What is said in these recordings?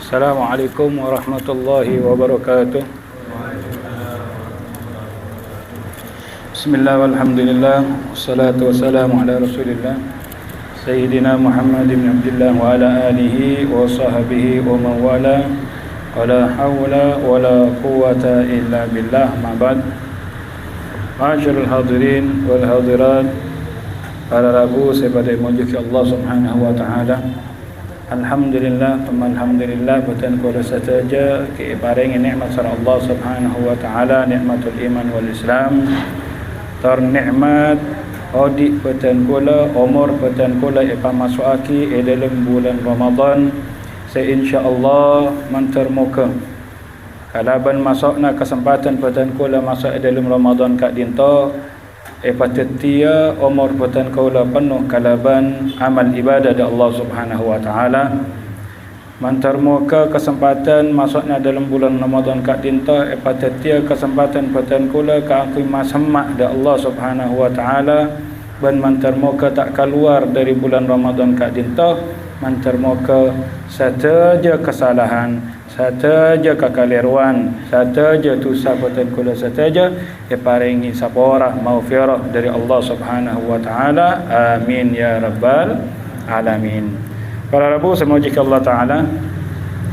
Assalamualaikum warahmatullahi wabarakatuh. Bismillah walhamdulillah, wassalatu wassalamu ala rasulillah Sayyidina Muhammad bin Abdullah wa ala alihi wa sahbihi wa man wala. Wala hawla wala quwwata illa billah, ma'bad. Ma'asyiral hadirin wal hadirat, para rabu sepada muji Allah Subhanahu wa taala. Alhamdulillah, alhamdulillah bukan kula saja ke bareng nikmat sar Allah Subhanahu wa taala, nikmatul iman wal Islam. Tar nikmat audi bukan kula umur bukan kula ipa masuaki dalam bulan Ramadan se insyaallah mantermuka. Kalaban masukna kesempatan bukan kula masuk dalam Ramadan kak dinto patetia umur buatan kaula penuh kalaban amal ibadah dari Allah Subhanahu wa taala. Mantarmuka kesempatan masuknya dalam bulan Ramadan kak dinta patetia kesempatan buatan kaula ka aku masemak dari Allah Subhanahu wa taala. Dan mantarmuka tak keluar dari bulan Ramadan kak dinta, mantarmuka saja kesalahan, saja kekeliruan, saja dosa buatan kula saja paringi saporah maghfirah dari Allah Subhanahu wa taala. Amin ya rabbal alamin. Para rabu semoga Allah taala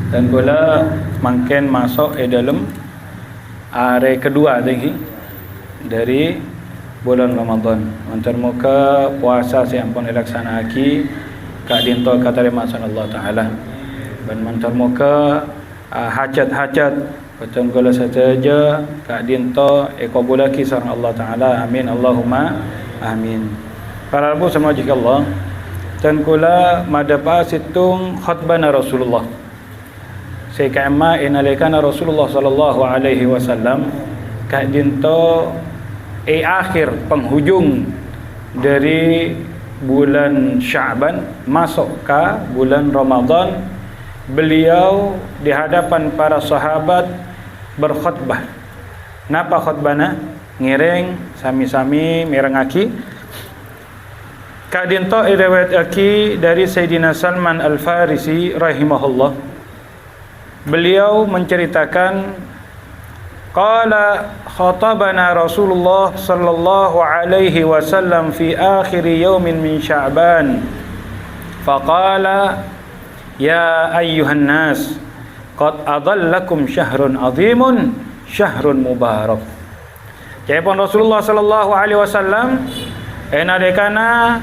dan kula makin masuk dalam hari kedua dari bulan Ramadan. Mantarmuka puasa yang pun dilaksanakan kak dinto kata Allah taala. Dan mantarmuka hajat-hajat betul kala saja kak dinto qabulaki sareng Allah taala. Amin Allahumma amin. Para rabu semoga Allah dan kula madapa situng khutbah Rasulullah sekama inalikana Rasulullah sallallahu alaihi wasallam kak dinto akhir penghujung dari bulan Sya'ban masuk ke bulan Ramadan. Beliau di hadapan para sahabat berkhutbah. Napa khutbahna? Ngiring sami-sami mirengaki. Kadinto riwayatake dari Sayyidina Salman Al-Farisi rahimahullah. Beliau menceritakan qala khatabana Rasulullah sallallahu alaihi wasallam fi akhir yaumin min Sya'ban. Faqala ya ayyuhan nas qad adallakum syahrun azimun syahrun mubarak. Jadi Rasulullah sallallahu alaihi wasallam enadekana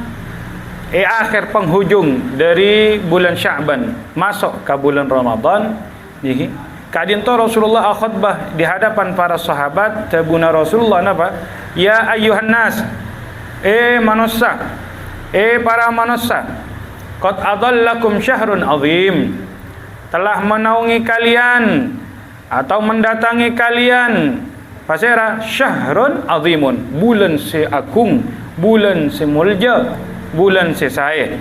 akhir penghujung dari bulan Sya'ban masuk ke bulan Ramadan niki kadinto Rasulullah khutbah di hadapan para sahabat. Tabuna Rasulullah napa? Ya ayyuhan nas, manusia, para manusia, qad adallakum syahrun azim, telah menaungi kalian atau mendatangi kalian pasera syahrun azimun, bulan se agung, bulan se mulja, bulan se sae.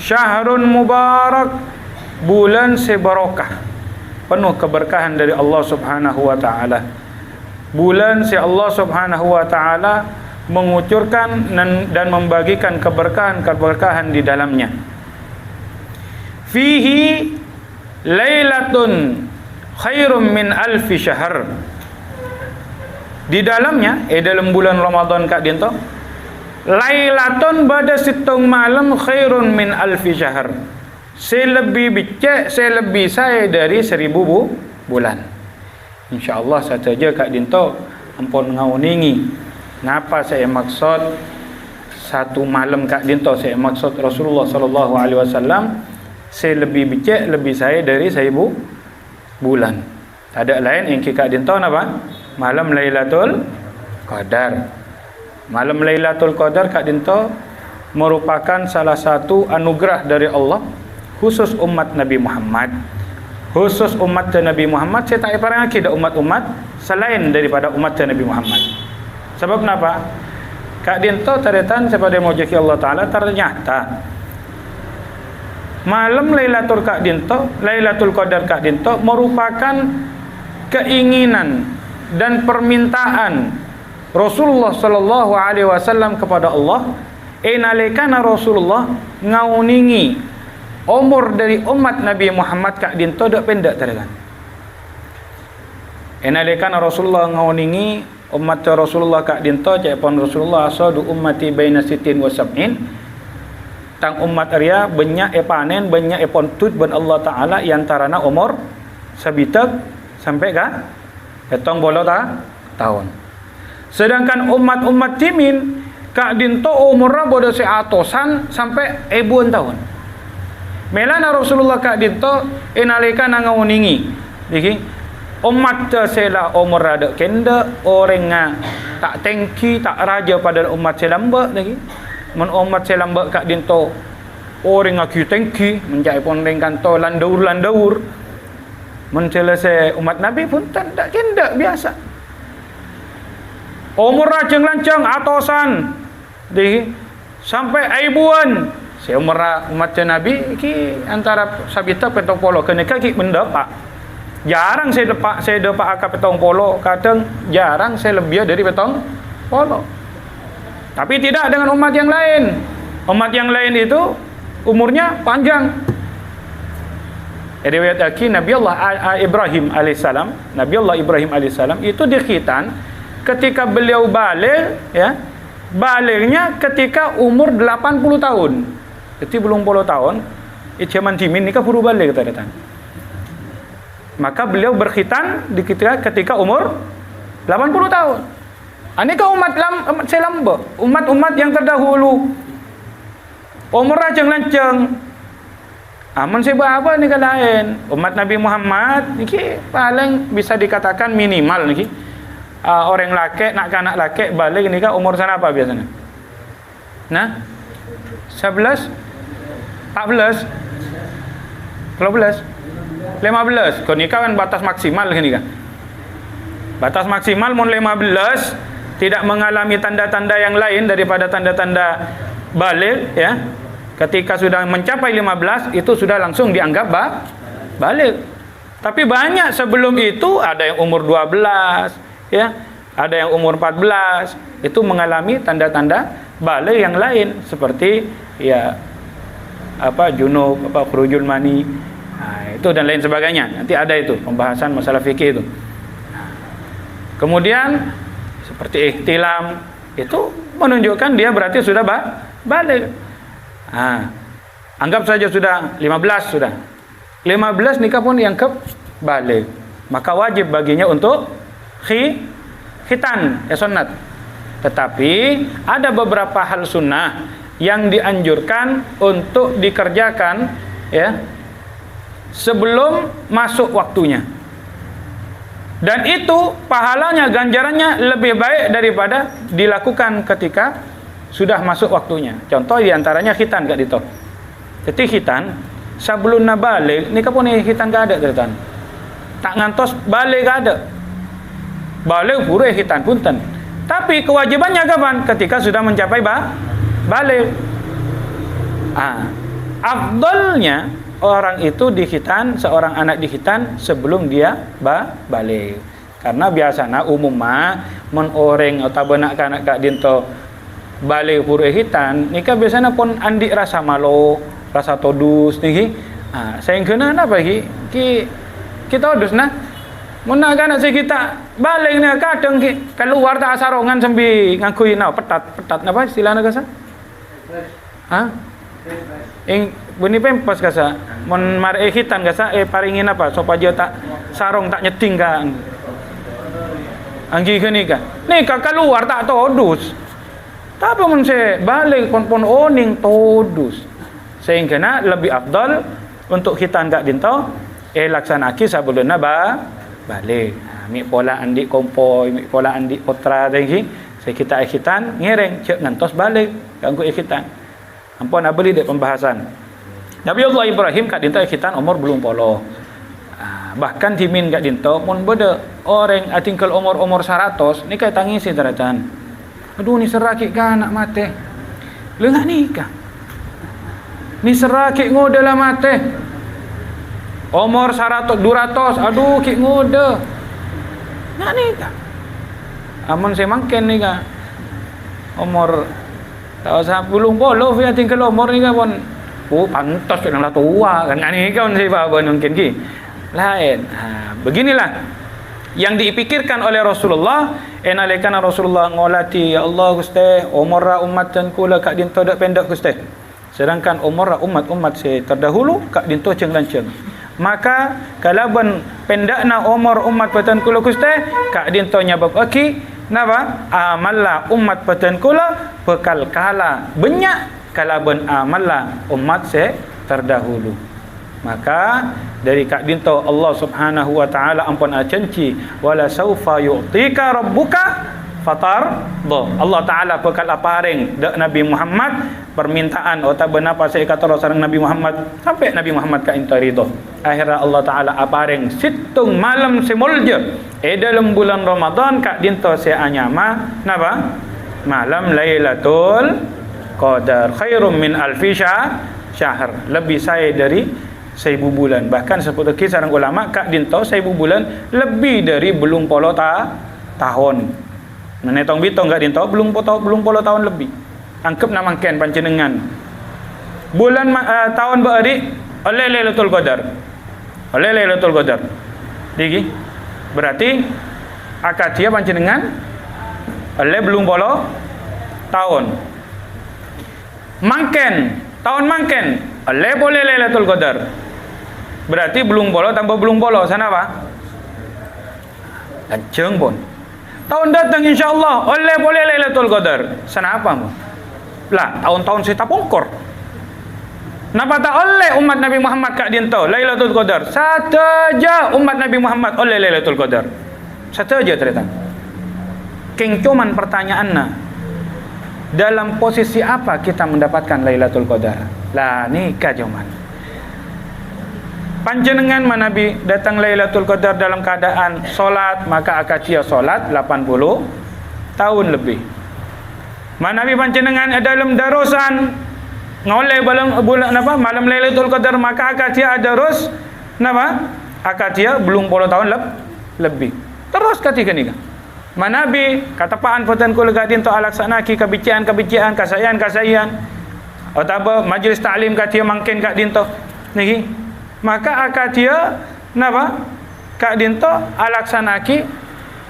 Syahrun mubarak, bulan se barakah, penuh keberkahan dari Allah Subhanahu wa taala. Bulan si Allah Subhanahu wa taala mengucurkan dan membagikan keberkahan di dalamnya. Fihi lailatun khairum min alfi syahr. Di dalamnya dalam bulan Ramadan kak dinto lailatun bada situng malam khairun min alfi syahr. Selebih becek, selebih saya dari 1000 bulan. InsyaAllah saja kak dinto ampun ngauningi. Napa saya maksud satu malam kak dinto? Saya maksud Rasulullah sallallahu alaihi wasallam selebih becek, lebih saya dari 1000 bulan. Ada lain yang kak dinto napa? Malam Lailatul Qadar. Malam Lailatul Qadar kak dinto merupakan salah satu anugerah dari Allah khusus umat Nabi Muhammad. Khusus umat Nabi Muhammad, saya tak parang ada umat-umat selain daripada umat Nabi Muhammad. Sebab kenapa? Kak dinto taretan sepada mujaki Allah taala ternyata malam Lailatul Qadar kak dinto merupakan keinginan dan permintaan Rasulullah sallallahu alaihi wasallam kepada Allah. Nalikana Rasulullah ngauningi umur dari umat Nabi Muhammad kak dinto dak pendek terakan. Enalekan Rasulullah ngauningi umat Rasulullah kak dinto cak pon Rasulullah asadu ummati baina sitin wa sab'in. Tang umat ria banyak panen banyak pontut ban Allah Taala yantarana umur sabitek sampai ka petong bolo tahun. Sedangkan umat timin kak dinto umurnya bodo seatosan sampai ribuan tahun. Melana Rasulullah kak dinto enalika nangauningi. Jadi umat sela umur ada kenda orang tak tengki tak raja pada umat selamba lagi. Men umat selamba kak dinto orang aku tengki menjadi pon kanto landaur. Men selesai umat Nabi pun tak kenda biasa. Umur rajeng lancang atosan di sampai ribuan. Si umur umat Nabi ki antara sabita petong polo kena kaki mendapat. Jarang saya dapat akap petong polo, kadang jarang saya lebih dari petong polo. Tapi tidak dengan umat yang lain. Umat yang lain itu umurnya panjang. Riwayat aki Nabi Allah Ibrahim alaihissalam itu dikhitan ketika beliau balik, ya. Baliknya ketika umur 80 tahun. Jadi belum 10 tahun, zaman timin nikah buru balik kata datang. Maka beliau berkhitan ketika umur 80 tahun. Ini kan umat selamba, umat yang terdahulu. Umur rajang lancang. Aman sebab apa ni kan lain. Umat Nabi Muhammad ni paling bisa dikatakan minimal ni. Orang laki nak anak laki balik ni kan umur sana apa biasanya? Nah, 11, 14, 12, 15. Kau nikah kan batas maksimal ni kan? Batas maksimal mun 15 tidak mengalami tanda-tanda yang lain daripada tanda-tanda balik, ya. Ketika sudah mencapai 15 itu sudah langsung dianggap balik. Tapi banyak sebelum itu ada yang umur 12, ya. Ada yang umur 14 itu mengalami tanda-tanda balik yang lain seperti ya junub, khurujul mani. Nah, itu dan lain sebagainya. Nanti ada itu pembahasan masalah fikih itu. Kemudian seperti ihtilam itu menunjukkan dia berarti sudah balik. Anggap saja sudah 15 sudah. 15 nikah pun dianggap balik. Maka wajib baginya untuk khitan, ya sunnat. Tetapi ada beberapa hal sunnah yang dianjurkan untuk dikerjakan, ya, sebelum masuk waktunya. Dan itu pahalanya, ganjarannya lebih baik daripada dilakukan ketika sudah masuk waktunya. Contoh diantaranya khitan gak dito. Jadi khitan sebelum balik ni kapun ni khitan gak ada tertan. Tak ngantos balik gak ada. Balik pura khitan punten. Tapi kewajibannya kapan? Ketika sudah mencapai balik. Afdalnya orang itu dikhitan, seorang anak dikhitan sebelum dia balik. Karena biasanya umumnya mun orang atau benak kanak kak dinto balik pura hitan, nikah biasanya pun andi rasa malu, rasa todus nih. Saya kena apa kita todus nah. Mun nak anak saya kita balik ni kadang keluar tak sarongan sambil ngakui petat apa istilahnya kasa? Beni pempas kasa mon mare hitan kasa paringin apa supaya tak sarong tak nyeting kan anggi kene kan nikah keluar tak todus tapi mun se balik pon oning todus sehingga lebih afdal untuk hitan gak dinto laksanaki sabuluna balik mi pola andi kompoi mi pola andi potra tadi saya kita hitan ngereng cek ngantos balik ganggu hitan ampun abeli dek pembahasan Nabi Allah Ibrahim kat dinto khitan umur belum polo. Bahkan timin kat dinto mun beda orang tinggal umur 100 nikah tangisi teratan. Aduh ni serakik kan anak mate. Lengah nikah. Ni serakik ngode lah mate. Umur 100 200 aduh kik ngode. Nak nikah. Amun saya mangken nikah. Umur tak usah belum polo ya tinggal umur nikah pun pantas yang lah tua kan. Ini kan siapa mungkin ki. Lain. Beginilah yang dipikirkan oleh Rasulullah. Enalekana Rasulullah ngolati, ya Allah Gusti, umur ummatan kula kak dinto dak pendek Gusti. Sedangkan umur umat-umat saya terdahulu kak dinto ceng lanceng. Maka kalaban pendakna umur umat patan kula Gusti, kak dinto nyabab aki napa? Amalla umat patan kula bekal kala banyak kalaban amalla umat saya terdahulu. Maka dari kak dinto Allah Subhanahu wa taala ampun acenci wala saufa yu'tika rabbuka fatar do. Allah taala bekal apareng dak Nabi Muhammad permintaan atau benapa saya kata sareng Nabi Muhammad sampai Nabi Muhammad ka intarido. Akhirnya Allah taala apareng situng malam semulja dalam bulan Ramadan kak dinto saya anyama napa? Malam Lailatul Qadar khairum min alfi syahr. Lebih saya dari 1000 bulan. Bahkan seperti sareng ulama kak dinto 1000 bulan lebih dari belum polo tahun. Menetong bitong kak dinto belum polo tahun lebih. Angkep namangken panjenengan. Bulan tahun beari oleh Lailatul Qadar. Oleh Lailatul Qadar. Digi. Berarti akad dia panjenengan oleh belum polo tahun. Mangken, tahun mangken oleh boleh Lailatul Qadar. Berarti belum bolo tambah belum bolo sana apa? Lanceng pun. Tahun datang insyaallah oleh boleh Lailatul Qadar. Sana apa mu? Lah tahun-tahun saya tapongkor. Napa tak oleh umat Nabi Muhammad kak dinto Lailatul Qadar. Saja umat Nabi Muhammad oleh Lailatul Qadar. Saja cerita. King cuman pertanyaanna. Dalam posisi apa kita mendapatkan Lailatul Qadar? Lah nikah cuman. Panjenengan manabi datang Lailatul Qadar dalam keadaan solat, maka akacia solat 80 tahun lebih. Manabi panjenengan dalam darusan ngoleh bulan apa malam Lailatul Qadar, maka akacia darus napa? Akacia belum 10 tahun lebih. Terus ketika nikah. Manabi katapaan patan kul gadin to alaksanaki kabician kasayan atau majlis ta'lim katia mangkin kak dinto niki. Maka akadia napa kak dinto alaksanaki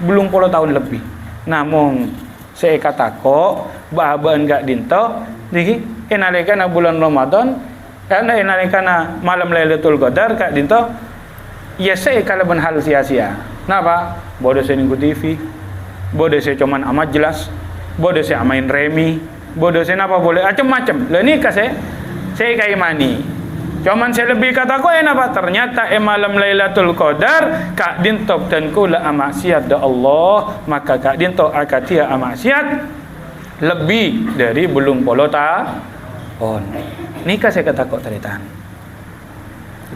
belum 10 tahun lebih. Namun saya katako bahaban kak dinto niki enalekana bulan Ramadan karena enalekana malam Lailatul Qadar kak dinto ya saya kalaban hal sia-sia. Napa? Bodoh saya ningku TV, bodoh saya cuman amat jelas, bodoh saya main remi, bodoh saya napa boleh macam-macam. Lah nikah saya kayak mani. Cuman saya lebih kata ko apa? Ternyata malam Lailatul Qadar kak dinto dan kula amaksiat da Allah, maka kak dinto akatia amaksiat lebih dari belum polo tahun. Nikah saya kata ko teritaan.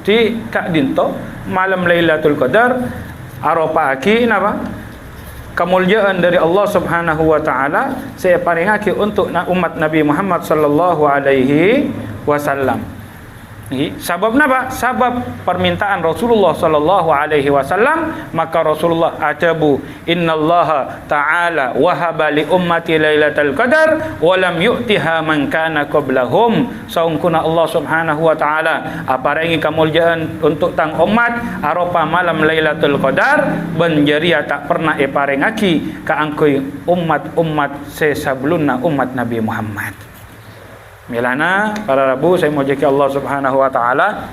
Jadi kak dinto malam Lailatul Qadar aropa aki napa? Kemuliaan dari Allah Subhanahu wa taala saya paringake untuk umat Nabi Muhammad sallallahu alaihi wasallam. Sabab napa? Sabab permintaan Rasulullah sallallahu alaihi wasallam, maka Rasulullah ajabu innallaha ta'ala wahaba li ummati lailatul qadar wa lam yu'tiha man kana qablahum. Saungkuna Allah Subhanahu wa taala aparengi kemuliaan untuk tang umat aropa malam Lailatul Qadar benjeria tak pernah eparengaki ka angkoi umat-umat sebelumna umat Nabi Muhammad. Milana para rabu saya mojeki Allah Subhanahu wa taala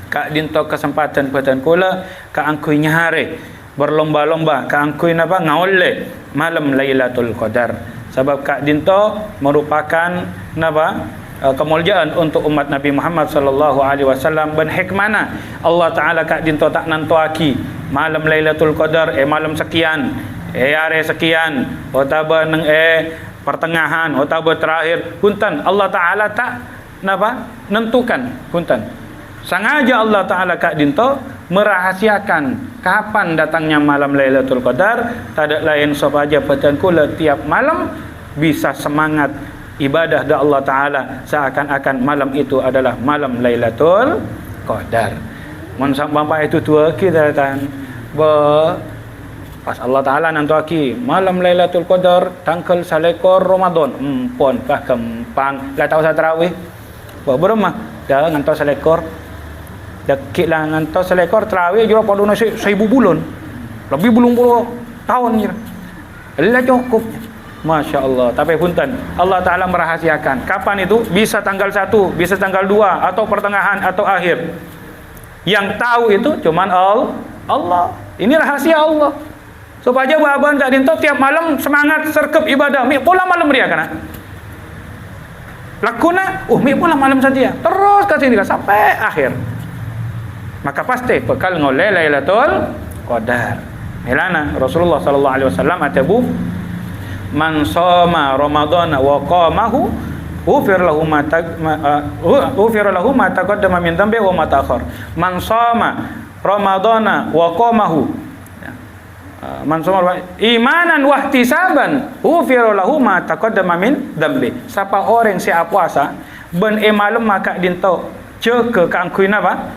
kak dinto kesempatan badan kula ka angkui nyahare berlomba-lomba ka angkui napa ngaolle malam Lailatul Qadar. Sebab kak dinto merupakan napa kemuliaan untuk umat Nabi Muhammad sallallahu alaihi wasallam ben hikmana Allah taala kak dinto tak nantoaki malam Lailatul Qadar malam sekian are sekian otaba neng pertengahan atau terakhir punten Allah taala tak napa nentukan punten sengaja Allah taala kak dinto merahasiakan kapan datangnya malam Lailatul Qadar. Tak lain sahaja patan kula tiap malam bisa semangat ibadah da Allah taala seakan-akan malam itu adalah malam Lailatul Qadar. Mun sampai itu tua kita tan pas Allah Ta'ala nanti malam Lailatul Qadar tanggal salekor Ramadan pon kah kempang lah tahu saya tarawih Buat beremah. Dah ngantau selekor. Dekit lah ngantau selekor terawih juga pada nasi 1000 bulan. Lebih belum puluh tahun je. Allah cukup. Masya Allah. Tapi punten, Allah Ta'ala merahasiakan. Kapan itu? Bisa tanggal 1, bisa tanggal 2, atau pertengahan, atau akhir. Yang tahu itu cuman Allah. Ini rahasia Allah. Supaya bahaban tak dinto tiap malam semangat serkep ibadah. Mi pula malam dia kan? Lakuna, mi pula malam saja. Terus ke sini sampai akhir. Maka pasti bekal ngoleh Lailatul Qadar. Melana Rasulullah sallallahu alaihi wasallam atabu man shoma Ramadan wa qamahu ghufir lahu ma taqaddama min dhanbi wa ma ta'akhkhar. Man shoma Ramadan wa qamahu man shoma imanan wa ihtisaban ghufir lahu ma taqaddama min dhanbi. Siapa orang siap puasa ben malam maka dinto ke kangkuin apa?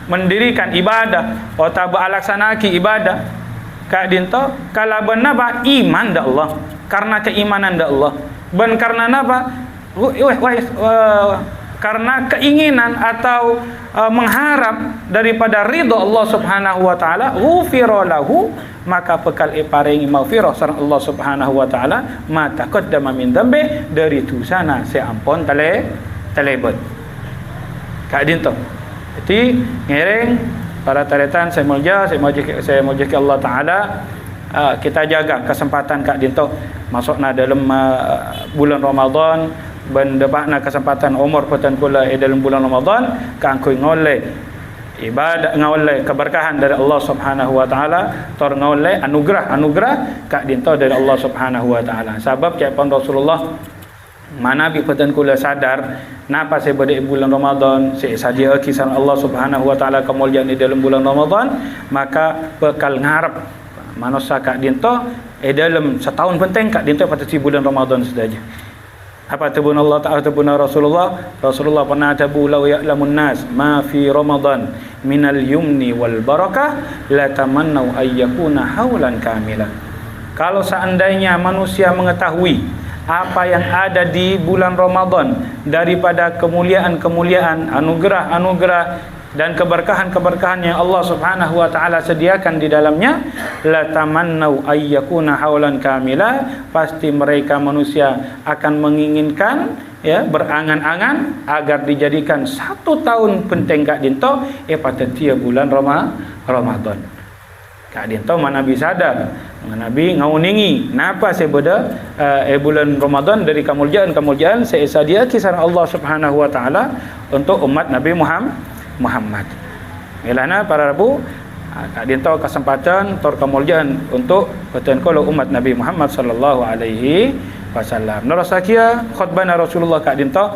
Mendirikan ibadah atau beralaksanaki ibadah kak dinto kalau benar ba iman dah Allah karena keimanan dah Allah ben karena apa karena keinginan atau mengharap daripada ridha Allah Subhanahu wa taala ghufira lahu maka bekal paringi maghfirah sareng Allah Subhanahu wa taala ma taqaddama min dambe dari dosana seampun telebet kak dinto. Jadi ngereng para taretan saya moja Allah Taala kita jaga kesempatan kak dinto masukna dalam bulan Ramadan ben debakna kesempatan umur peten kula dalam bulan Ramadan kangkui ngoleh ibadah ngoleh keberkahan dari Allah Subhanahu wa taala tor ngoleh anugerah kak dinto dari Allah Subhanahu wa taala. Sebab cak pun Rasulullah mana bi peten kula sadar napa saya pada bulan Ramadan saya saja kisah Allah Subhanahu wa taala kemuliaan di dalam bulan Ramadan maka bekal ngarep manusia kak dinto dalam setahun penting kak dinto pada bulan Ramadan saja. Apa tebun Allah Ta'ala tebun Rasulullah pernah tabu law ya'lamun nas ma fi Ramadan minal yumni wal barakah la tamannau ayyakuna haulan kamilan. Kalau seandainya manusia mengetahui apa yang ada di bulan Ramadan daripada kemuliaan-kemuliaan, anugerah-anugerah dan keberkahan-keberkahan yang Allah Subhanahu wa taala sediakan di dalamnya, la tamannau ayyakuna haulan kamila, pasti mereka manusia akan menginginkan berangan-angan agar dijadikan 1 tahun penting kak dinto pada tiap bulan Ramadan. Kak dinto mana bisa sadar Nabi ngauningi napa sebeda bulan Ramadan dari kemuliaan saya sadia kisah Allah Subhanahu wa taala untuk umat Nabi Muhammad. Melana para rabu kak dinto kesempatan tor kemuliaan untuk peten kalau umat Nabi Muhammad sallallahu alaihi wasallam. Narasakia khutbah Rasulullah kak dinto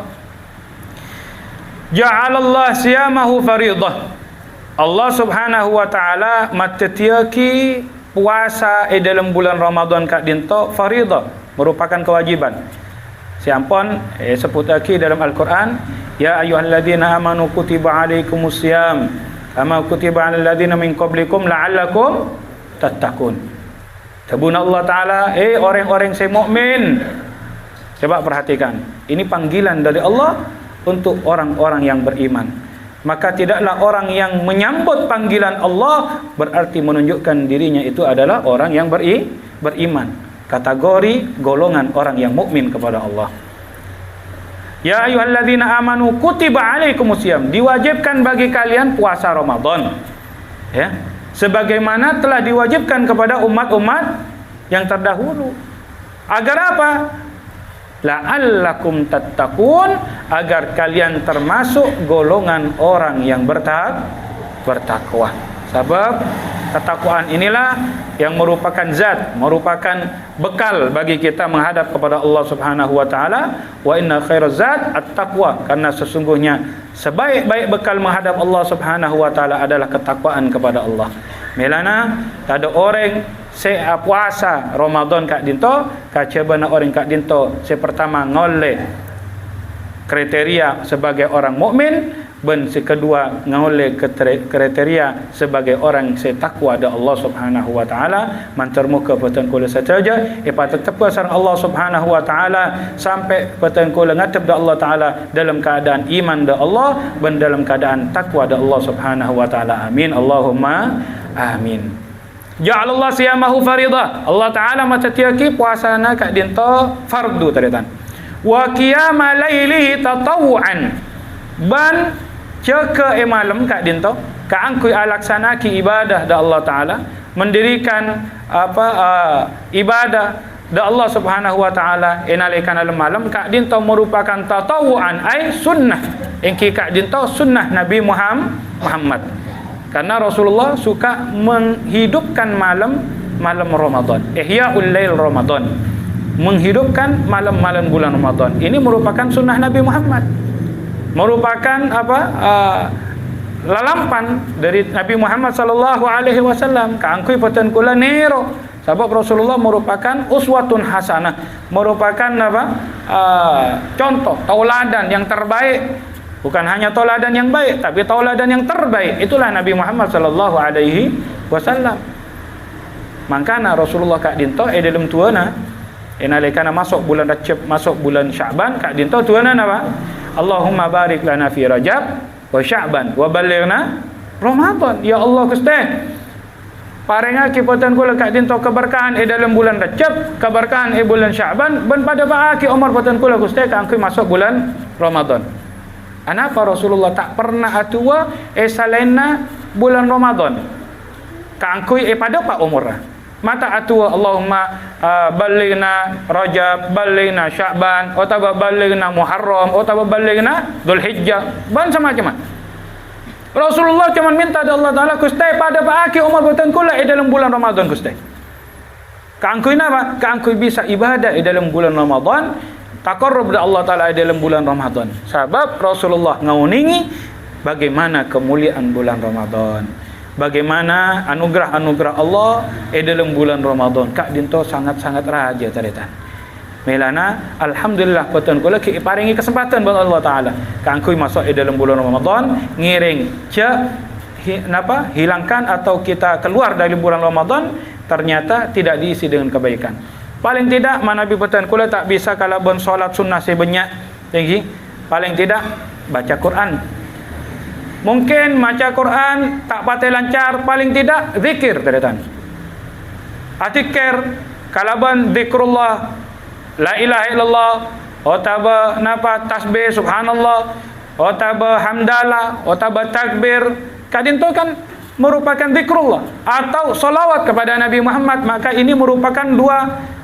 ja'alallah siyamahu fariidah. Allah Subhanahu wa taala matetiaki puasa dalam bulan Ramadan kak dinto faridah merupakan kewajiban. Siampun sebut lagi dalam Al-Quran ya ayyuhalladzina amanu kutiba alaikumusiyam kama kutiba alal ladzina min qablikum la'allakum tattaqun. Tabun Allah taala orang-orang yang mukmin. Coba perhatikan. Ini panggilan dari Allah untuk orang-orang yang beriman. Maka tidaklah orang yang menyambut panggilan Allah berarti menunjukkan dirinya itu adalah orang yang beriman. Kategori golongan orang yang mukmin kepada Allah. Ya ayyuhalladzina amanu kutiba alaikumusiyam, diwajibkan bagi kalian puasa Ramadan. Ya, sebagaimana telah diwajibkan kepada umat-umat yang terdahulu. Agar apa? La'allakum tattaqun, agar kalian termasuk golongan orang yang bertakwa. Sebab ketakwaan inilah yang merupakan zat, merupakan bekal bagi kita menghadap kepada Allah Subhanahu wa taala. Wa inna khairaz zat at-taqwa, karena sesungguhnya sebaik-baik bekal menghadap Allah Subhanahu wa taala adalah ketakwaan kepada Allah. Melana ada orang saya puasa Ramadan kak dinto, kacabana orang kak dinto saya pertama ngoleh kriteria sebagai orang mukmin, ben sekedua ngoleh kriteria sebagai orang setakwa da Allah Subhanahu wa taala mantermuka peten kula saja tetap sareng Allah Subhanahu wa taala sampai peten kula ngatep da Allah taala dalam keadaan iman da Allah ben dalam keadaan takwa da Allah Subhanahu wa taala. Amin Allahumma amin. Ja'alallah siyamahu faridah. Allah taala matatiaki puasana kak dinto fardu taritan. Wa qiyama lailihi tatawuan. Ban ceka malam kak dinto ka angkui alaksanaki ibadah da Allah taala mendirikan ibadah da Allah Subhanahu wa taala enalikan dalam malam kak dinto merupakan tatawuan ai sunnah engki kak dinto sunnah Nabi Muhammad karena Rasulullah suka menghidupkan malam Ramadan, ihyaul lail Ramadan, menghidupkan malam-malam bulan Ramadan. Ini merupakan sunnah Nabi Muhammad, merupakan lalampan dari Nabi Muhammad sallallahu alaihi wasallam kaangkui peten kula nero sebab Rasulullah merupakan uswatun hasanah, merupakan contoh tauladan yang terbaik, bukan hanya tauladan yang baik tapi tauladan yang terbaik. Itulah Nabi Muhammad sallallahu alaihi wasallam. Makana Rasulullah kak dinto dalam tuana enalekana masuk bulan Rajab, masuk bulan Sya'ban kak dinto tuana apa? Allahumma barik lana fi Rajab wa Sya'ban wa ballighna Ramadan. Ya Allah Gusti, parenga kipotan kula kak dinto keberkahan dalam bulan Rajab, keberkahan bulan Sya'ban ben pada baaki umur potan kula Gusti kangkui masuk bulan Ramadan. Kenapa Rasulullah tak pernah atua salena bulan Ramadan? Kangkui pada pak umurah. Mata atua Allahumma ballighna Rajab, ballighna Sya'ban, atau ballighna Muharram, atau ballighna Dzulhijjah, ban macam-macam. Rasulullah cuma minta da Allah taala Gusti pada paaki umur boten kula dalam bulan Ramadan Gusti. Kaangkui napa? Kaangkui bisa ibadah dalam bulan Ramadan, taqarrub da Allah taala dalam bulan Ramadan. Sebab Rasulullah ngauningi bagaimana kemuliaan bulan Ramadan, bagaimana anugerah-anugerah Allah dalam bulan Ramadan. Kak dinto sangat-sangat raja taritan. Melana alhamdulillah peten kula ki paringi kesempatan bang Allah taala. Kangkui masuk dalam bulan Ramadan ngiring hilangkan atau kita keluar dari bulan Ramadan ternyata tidak diisi dengan kebaikan. Paling tidak manabi peten kula tak bisa kalau bon solat sunnah sebanyak tinggi, paling tidak baca Quran. Mungkin baca Quran tak patai lancar, paling tidak zikir taritan. Atikir kalaban zikrullah la ilaha illallah otaba tasbih subhanallah otaba hamdalah otaba takbir kadinto kan merupakan zikrullah atau salawat kepada Nabi Muhammad. Maka ini merupakan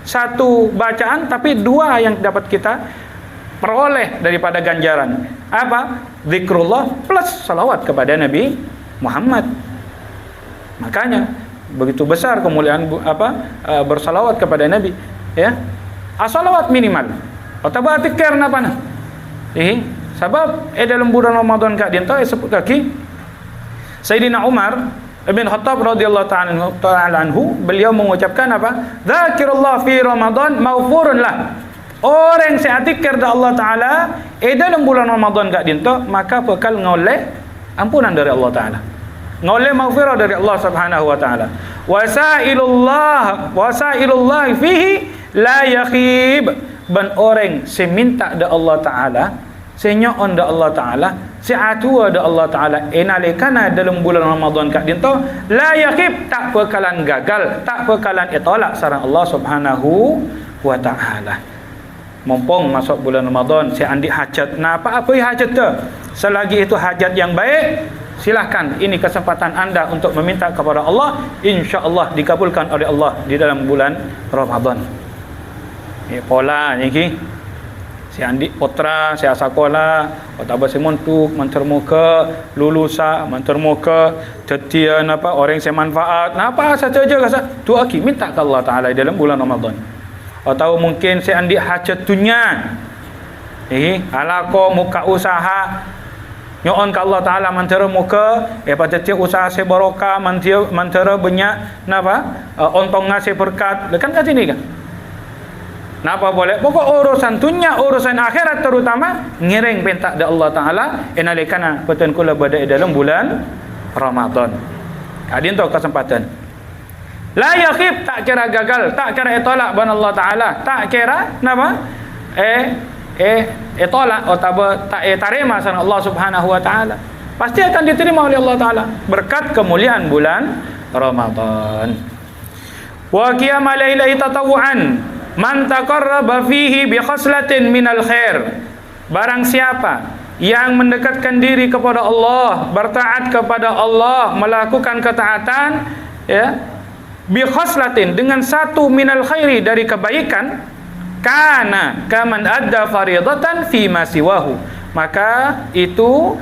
satu bacaan tapi dua yang dapat kita peroleh daripada ganjaran. Apa? Zikrullah plus salawat kepada Nabi Muhammad. Makanya begitu besar kemuliaan bersalawat kepada Nabi, ya. Salawat minimal. Atau zikir napa nah? Sebab dalam bulan Ramadan kak dinto sebut kaki Sayyidina Umar bin Khattab radhiyallahu ta'ala anhu, beliau mengucapkan apa? Dzakirullah fi Ramadan maghfurun lah. Orang yang zikir da Allah taala dalam bulan Ramadan kak dinto maka bakal ngoleh ampunan dari Allah taala, ngoleh maghfirah dari Allah Subhanahu wa taala. Wasailullah fihi la yakhib. Ben orang seminta da Allah taala, senyoon da Allah taala, seatua da Allah taala enalikana dalam bulan Ramadan kak dinto la yakhib, tak bakalan gagal, tak bakalan itolak sareng Allah Subhanahu wa taala. Mumpung masuk bulan Ramadan, saya andi hajat. Nah, apa hajat tu? Selagi itu hajat yang baik, silahkan. Ini kesempatan anda untuk meminta kepada Allah. InsyaAllah dikabulkan oleh Allah di dalam bulan Ramadan. Pola ni saya andi putra, saya sekolah, atau semontuk, mentermuka, lulusa, mentermuka, tetian orang saya manfaat. Apa saja kasa tu aki minta ke Allah Taala dalam bulan Ramadan. Atau mungkin saya andi hajat dunia, alako muka usaha nyoon ke Allah Taala mantera muka pada tiap usaha saya barokah, mantera banyak ontong ngasih berkat, kan kat sini kan. Napa boleh? Pokok urusan dunia, urusan akhirat terutama ngiring pentak da Allah Taala enalikana peten kula pada dalam bulan Ramadan. Adin tu kesempatan. La yakhib, tak kira gagal, tak kira tolak ban Allah Taala, tak kira napa? Tolak atau tak terima sana Allah Subhanahu wa taala. Pasti akan diterima oleh Allah Taala berkat kemuliaan bulan Ramadan. Wa qiyamul laili tatawuan man taqarraba fihi bi khaslatin minal khair. Barang siapa yang mendekatkan diri kepada Allah, bertaat kepada Allah, melakukan ketaatan ya, bi khaslatin, dengan satu minal khairi, dari kebaikan, kana kaman adda faridatan fi ma siwahu, maka itu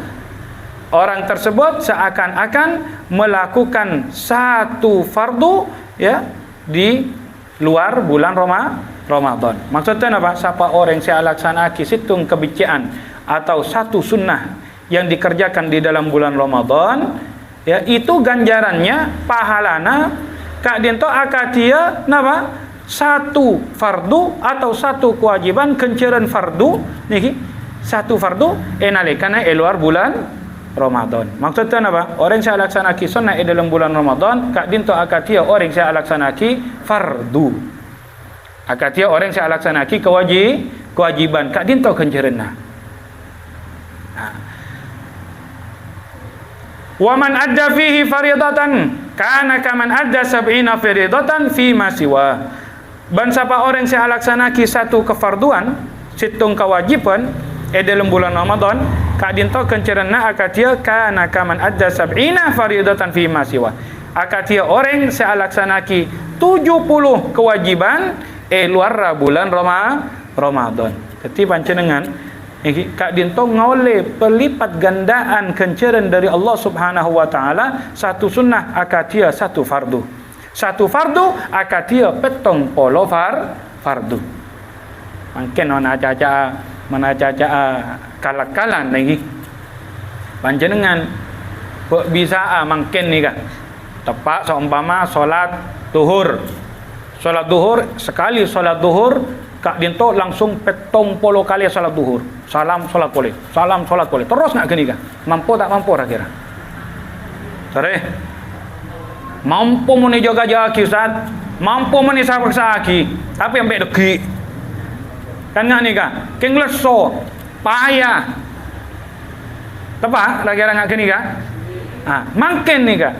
orang tersebut seakan-akan melakukan satu fardu ya di luar bulan Ramadan. Maksudnya apa? Siapa orang yang laksanakan situng kebijian atau satu sunnah yang dikerjakan di dalam bulan Ramadan, ya itu ganjarannya, pahalana kak dinto akatia napa? Satu fardu atau satu kewajiban kenceran fardu niki, satu fardu enalikana luar bulan Ramadan. Maksudnya apa? Orang yang laksanaki sunnah di dalam bulan Ramadan, kak dinto akatia orang yang laksanaki fardu. Akatia orang yang laksanaki kewajiban, kak dinto kencerena. Wa man adda fihi faridatan kana kaman adda 70 faridatan fi ma siwa. Ban siapa orang yang laksanaki satu kefarduan, situng kewajiban dalam bulan Ramadan, kak dinto kencerena akatia kana kaman adda 70 faridatan fi ma siwa. Akatia orang yang laksanaki 70 kewajiban luar bulan Ramadan. Jadi panjenengan kak dinto ngoleh pelipat gandaan kenceran dari Allah Subhanahu wa taala, satu sunnah akatia satu fardu. Satu fardu akatia petong polo fardu. Mungkin mana caca kalak-kalan lagi. Panjenengan bisa mungkin ni kan. Tepat seumpama solat duhur. Solat duhur, sekali solat duhur kak dinto langsung petong polo kali solat duhur. Salam solat boleh. Salam solat boleh. Terus nak gini kan? Mampu tak mampu kira? Sorry. Mampu meni jaga aki Ustaz. Mampu meni sabaksa aki. Tapi ambek deki. Kan ngak ni kan? Keng leso. Payah. Tepat lagi orang ngak gini kan? Makin ni kan?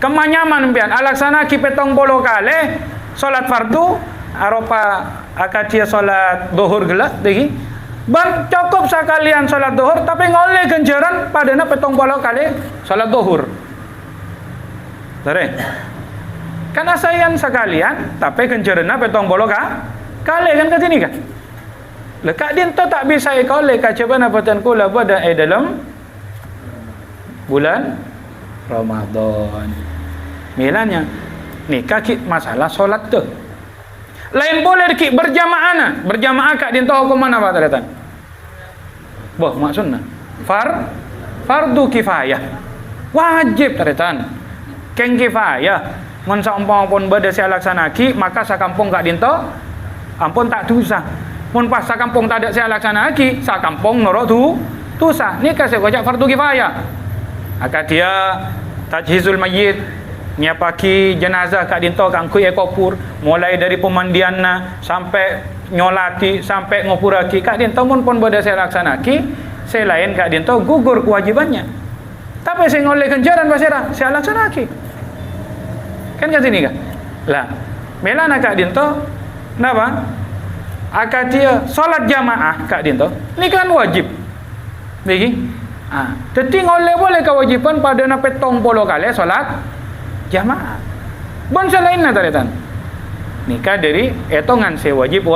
Kemanyaman pian alaksana ki petong polo kali solat fardu aropa akatia solat duhur gelak dehi. Ban cukup sekalian solat duhur tapi ngoleh ganjaran padana petong polo kali solat duhur. Sare. Kan asayan sekalian tapi ganjaranna petong polo kali kan ke sini kan. Lekak din tu tak bisa ikole kacaban apatan kula pada dalam bulan Ramadan. Milanya ni kaki masalah solat tu. Lain boleh ki berjamaah berjamaah kak din tahu ke mana Pak Taritan? Boh maksudnya fardu kifayah. Wajib Taritan. Keng kifayah. Mun saumpama pun beda sia laksanaki maka sakampung kak din tahu ampun tak dosa. Mun pas sakampung tak ada sia laksanaki, sakampung norok tu sah. Ni kasih gojak fardu kifayah. Akak dia tajhizul mayyit, nyapaki jenazah kak dinto kangkui ekopur, mulai dari pemandianna sampai nyolati sampai ngopuraki kak dinto pun pada saya laksanaki, saya lain kak dinto gugur kewajibannya. Tapi saya ngoleh kenjaran pasira, saya laksanaki. Kan kat sini kan? Lah, melana kak dinto napa? Akak dia solat jamaah kak dinto, ni kan wajib. Lagi jadi ngoleh boleh kewajiban pada na petong polo kali solat jamaah. Bon selain na taritan. Nikah dari etongan se wajib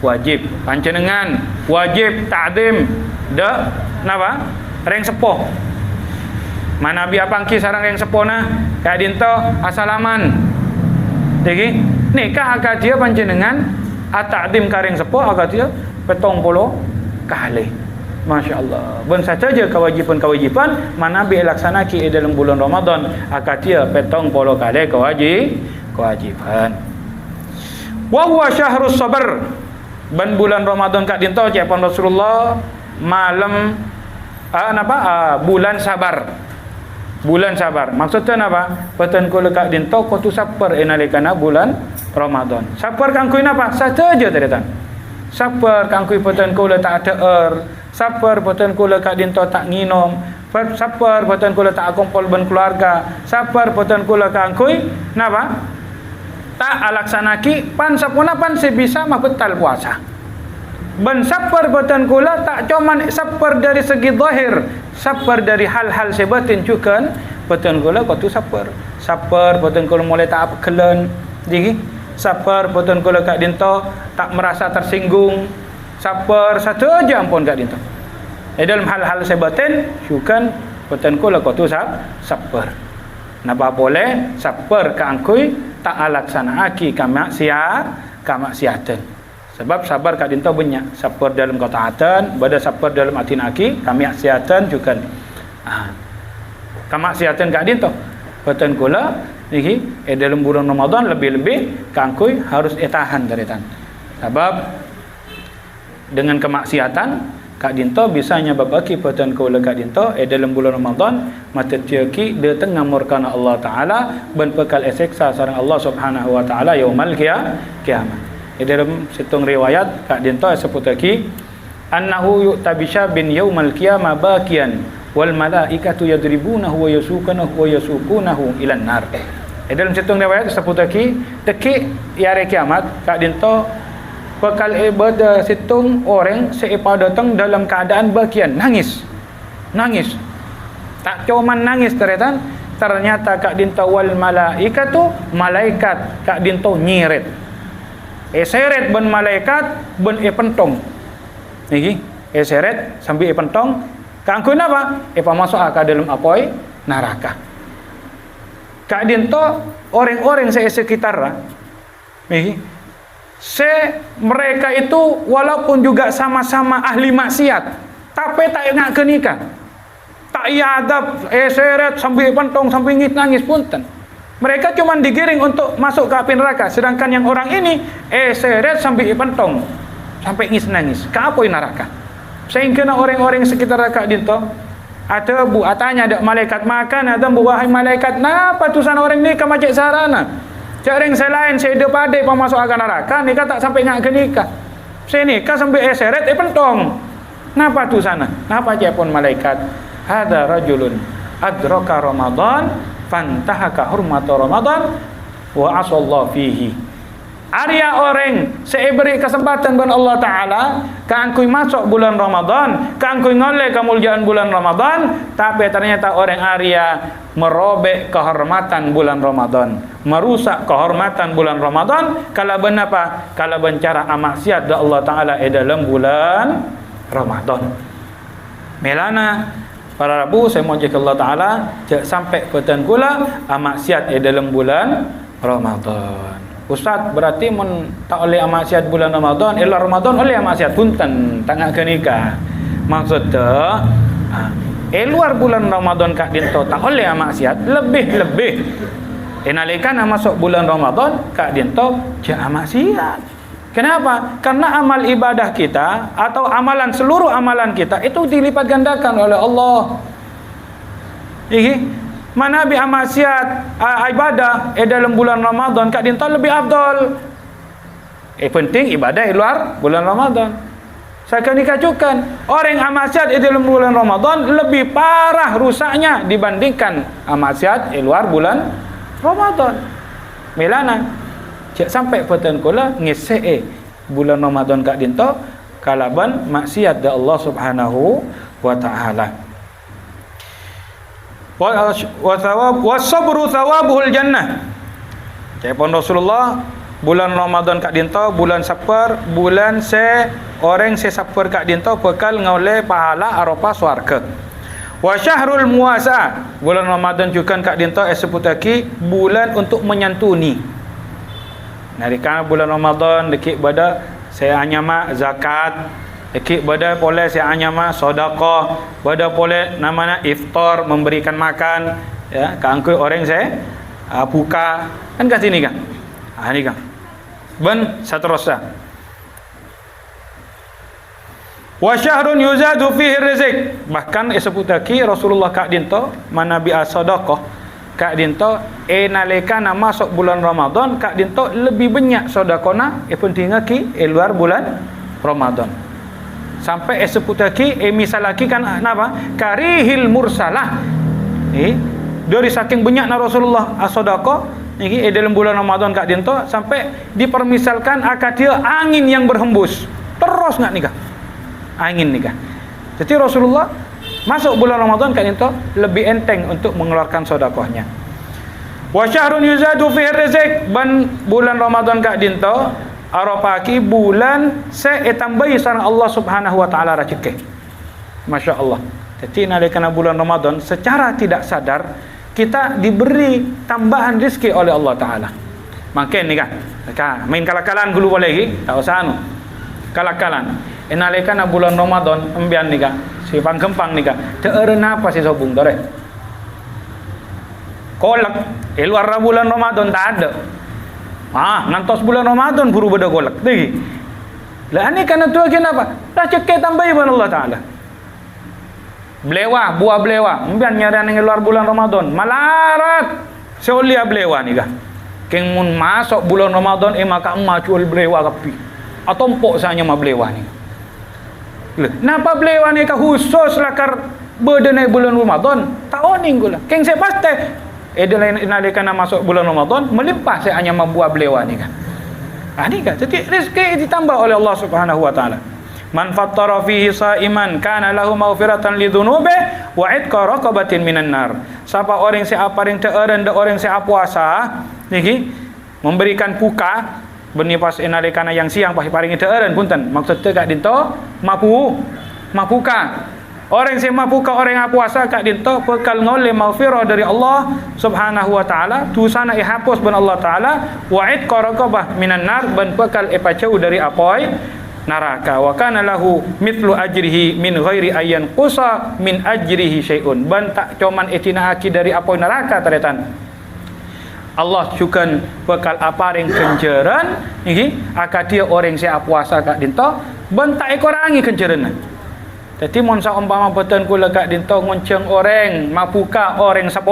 wajib. Panjenengan wajib ta'zim da napa? Reng sepoh. Mana bi apangki sareng reng sepona ka dinto asalaman. Jadi nikah akad dia panjenengan at-ta'zim ka reng sepoh akad dia petong polo kali. Masya Allah. Ben saja kewajiban mana bi laksanaki dalam bulan Ramadan akatia petong polo kali kewajiban. Wa huwa syahrus sabr. Ben bulan Ramadan kat dinto cak pon Rasulullah malam bulan sabar. Bulan sabar. Maksudnya apa? Peten ko lekat dinto ko tu sabar enalikana bulan Ramadan. Sabar kan kui napa? Satu aja tadi tan. Sabar kan kui peten ko le tak ada sabar peten ko lekat dinto tak nginom. Sabar peten ko le tak kumpul ben keluarga. Sabar peten ko le kan kui napa? Tak alaksanaki pan sapuna pan sebisa mah betal puasa. Ben sabar batan kula tak cuman sabar dari segi zahir, sabar dari hal-hal sebatin juga batan kula ko tu sabar. Sabar batan kula mulai tak kelen digi. Sabar batan kula kak dinto tak merasa tersinggung. Sabar satu aja ampun kak dinto. Dalam hal-hal sebatin juga batan kula ko tu sabar. Napa boleh sabar ka angkui tak alaksanaaki kamaksiatan. Sebab sabar kat dinto banyak. Sabar dalam ketaatan, bada sabar dalam atinaki, kamaksiatan juga. Kamaksiatan kat dinto. Peten kula niki dalam bulan Ramadan lebih-lebih kangkui harus tahan dari tan. Sebab dengan kemaksiatan kak dinto bisanya babaki peten kula kak dinto dalam bulan Ramadan mata tiaki dia tengah murkana Allah Taala ben bekal eseksa sareng Allah Subhanahu wa taala yaumal kiamat. Dalam situng riwayat kak dinto seputaki annahu yu'tabisha bin yaumal qiyamah bakian wal malaikatu yadribunahu wa yasukunahu ilan nar. Dalam situng riwayat seputaki teki hari kiamat kak dinto bakal ibadah situng orang seipa datang dalam keadaan bagian nangis tak cuman nangis ternyata kak dinto wal malaikatu malaikat kak dinto nyiret seret ben malaikat ben pentong niki seret sambil pentong kangkun apa masuk ke dalam apoi neraka kak dinto orang-orang sekitar niki mereka itu walaupun juga sama-sama ahli maksiat tapi tak ingat ke nikah tak iadab seret sambil pentong sambil nangis punten mereka cuma digiring untuk masuk ke api neraka sedangkan yang orang ini seret sambil pentong sampai nangis ke api neraka sehingga orang-orang sekitar Kak Dinto ada tanya ada malaikat makan ada wahai malaikat napa tusan orang ni ke macam sarana jaring selain saya depadai masuk akan neraka nikah tak sampai ngak ke nikah saya nikah sampai seret pentong napa tu sana napa aja pun malaikat hada rajulun adraka Ramadan fantahaka hurmata Ramadan wa asallahu fihi Arya orang saya beri kesempatan kepada Allah Ta'ala keangkui masuk bulan Ramadan keangkui ngoleh kemuliaan bulan Ramadan tapi ternyata orang Arya merobek kehormatan bulan Ramadan merusak kehormatan bulan Ramadan kalau benapa? Kalau bencara amaksiat da Allah Ta'ala dalam bulan Ramadan melana para rabu saya mohon Allah Ta'ala sampai petan kula amaksiat dalam bulan Ramadan. Ustaz berarti tak oleh amaksiat bulan Ramadan illa Ramadan oleh amaksiat punten tangak ke nikah maksudnya luar bulan Ramadan Kak Dinto tak oleh amaksiat lebih enalikan masuk bulan Ramadan Kak Dinto jangan amaksiat. Kenapa? Karena amal ibadah kita atau amalan seluruh amalan kita itu dilipat gandakan oleh Allah. Mana bi amaksiat ibadah dalam bulan Ramadan Kak Dinto lebih afdal. Penting ibadah luar bulan Ramadan. Saya akan dikacukan orang amaksiat dalam bulan Ramadan lebih parah rusaknya dibandingkan amaksiat luar bulan Ramadan. Melana cek sampai petan kula ngese bulan Ramadan Kak Dinto kalaban maksiat da Allah Subhanahu wa taala. Wasabru thawabuhul jannah. Cepon Rasulullah bulan Ramadan Kak Dinto bulan sapar bulan orang sapar Kak Dinto bekal ngoleh pahala aropa swarga. Wa syahrul muasa bulan Ramadan juga Kak Dinto seputaki bulan untuk menyantuni. Narikana bulan Ramadan dekik pada saya hanya zakat dekik pada boleh saya hanya sedekah pada boleh namanya iftar memberikan makan ya kangkui orang saya buka kan kat sini kan ni kan Ben seterusnya. Wa syahrun yuzadu fihi rizq. Bahkan sebutaki Rasulullah kak dinto manabi as-sadaqah kak dinto nalikana masuk bulan Ramadan kak dinto lebih banyak sedekahna pentingnya ki luar bulan Ramadan. Sampai sebutaki misalaki kan apa? Karihil mursalah. Dari saking banyaknya Rasulullah as-sadaqah ini dalam bulan Ramadan kak dinto sampai dipermisalkan akad dia angin yang berhembus. Terus enggak nikah? Angin nikah. Jadi Rasulullah masuk bulan Ramadan kak dinto lebih enteng untuk mengeluarkan sedekahnya. Wa syahrun yuzadu fihi rizq, ban bulan Ramadan kak dinto arapaki bulan tambahi sareng Allah Subhanahu wa taala rezeki. Masya Allah. Jadi nalikana bulan Ramadan secara tidak sadar kita diberi tambahan rezeki oleh Allah taala. Makin ni kan. Main kalakalan dulu boleh lagi, tak usah anu. Kalakalan. Nalikana bulan Ramadan embian ni kan. Si pangkempang ni kan. Teureun apa si sobung tore? Kolak luar bulan Ramadan tak ada. Ngantos bulan Ramadan buru beda kolak lagi. Lah ni kana tu kenapa? Rezeki tambahi ban Allah taala. Belewa, buah belewa. Mbian nyaran yang luar bulan Ramadan. Malarat. Seolia belewa ni kah. Keng mun masuk bulan Ramadan maka emak jual belewa kapi. Atau empok sanya mah belewa ni. Napa belewa ni kah khusus lakar berdenai bulan Ramadan? Tak oning gula. Keng saya pasti nalikana masuk bulan Ramadan melimpah saya hanya membuat belewa ni kan. Ni kan. Jadi rezeki ditambah oleh Allah Subhanahu wa taala. Man fattara fihi saiman kana lahu maghfiratan lidzunubi wa itqa raqabatin minan nar. Siapa orang yang paring teureun de orang yang puasa niki memberikan buka benih pas nalikana yang siang pas paring teureun punten maksudnya gak dinto mapuka. Orang yang mapuka orang yang puasa kak dinto bekal ngoleh maghfirah dari Allah Subhanahu wa taala, dosana ihapus ban Allah taala, wa itqa raqabah minan nar ban bekal epacau dari apoi neraka. Wa kana lahu mithlu ajrihi min ghairi ayyan qusa min ajrihi syai'un. Ban tak cuman etina aki dari apoi neraka taretan. Allah cukan bekal aparing kenceran iki akadia orang sia puasa kak dinto ban tak ekorangi kenceran. Jadi mun saumpama beten kula kak dinto ngonceng orang mapuka orang 10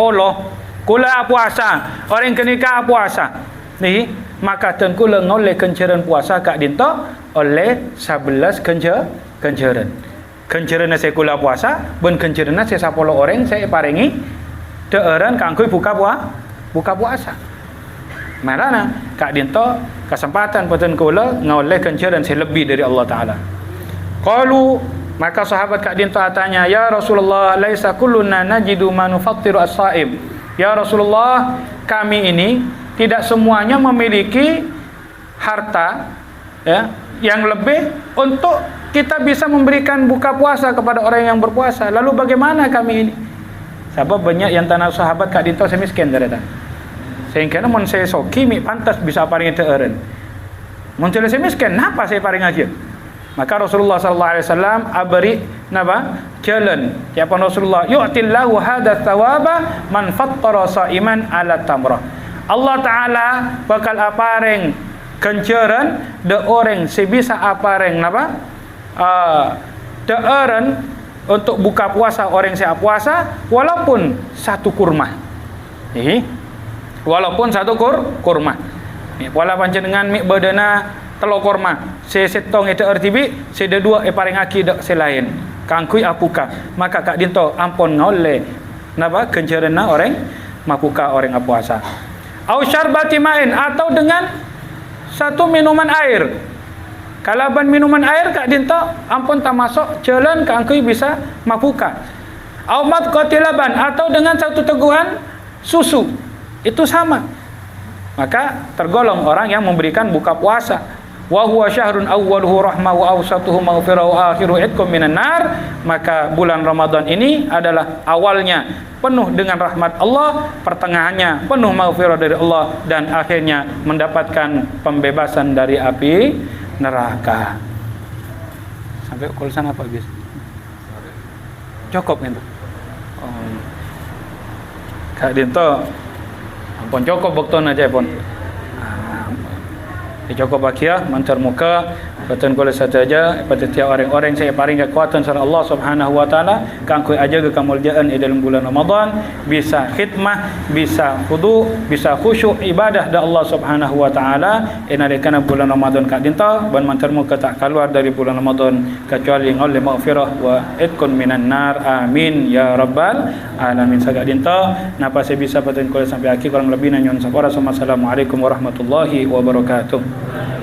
kula puasa orang kenika puasa ni maka ten kula ngoleh kenceran puasa kak dinto oleh 11 kenceran saya kula puasa ben kenceran saya 10 orang saya paringi teureun kangkui buka puasa marana kak dinto kesempatan beten kula ngoleh kenceran saya lebih dari Allah taala. Qalu maka sahabat kak dinto tanya, ya Rasulullah, laisa kulluna najidu manufattiru as-saim. Ya Rasulullah, kami ini tidak semuanya memiliki harta ya yang lebih untuk kita bisa memberikan buka puasa kepada orang yang berpuasa. Lalu bagaimana kami ini? Sebab banyak yang tanah sahabat kak dinto saya miskin ternyata. Sehingga mun saya soki mi pantas bisa paring teureun. Mun saya miskin, napa saya paring aja? Maka Rasulullah sallallahu alaihi wasallam abri napa? Jalan. Siapa Rasulullah? Yu'tillahu hadza thawaba man fattara saiman ala tamrah. Allah taala bakal apareng kenceran de orang sebisa apareng napa? Teureun untuk buka puasa orang saya puasa walaupun satu kurma. Walaupun satu kurma. Wala panjenengan mi bedana telur korma saya setong itu RTB saya dua paring aki dak selain kangkui apuka maka kak dinto ampun ngoleh napa kencerena orang mapuka orang puasa au syarbati main atau dengan satu minuman air kalaban minuman air kak dinto ampun tak masuk jalan kangkui bisa mapuka au matqatilaban atau dengan satu teguhan susu itu sama maka tergolong orang yang memberikan buka puasa. Wa huwa syahrun awwaluhu rahmah wa awsatuhu maghfirah wa akhiru itqum minan nar. Maka bulan Ramadan ini adalah awalnya penuh dengan rahmat Allah, pertengahannya penuh maghfirah dari Allah dan akhirnya mendapatkan pembebasan dari api neraka. Sampai kulisan apa guys? Cukup itu. Kak dinto ampun cukup bektona aja pun. Cukup bakia mantar muka patan kula sataja pada tiap orang-orang saya paring kekuatan sara Allah Subhanahu wa taala kang ku aja ke kemuliaan dalam bulan Ramadan bisa khidmah bisa khudu bisa khusyuk ibadah da Allah Subhanahu wa taala inalekana bulan Ramadan ka dinta ban mantar muka tak keluar dari bulan Ramadan kecuali oleh maghfirah wa itqun minan nar amin ya rabbal alamin sagak dinta napa saya bisa patan kula sampai akhir kurang lebih nyon sapara. Assalamualaikum warahmatullahi wabarakatuh.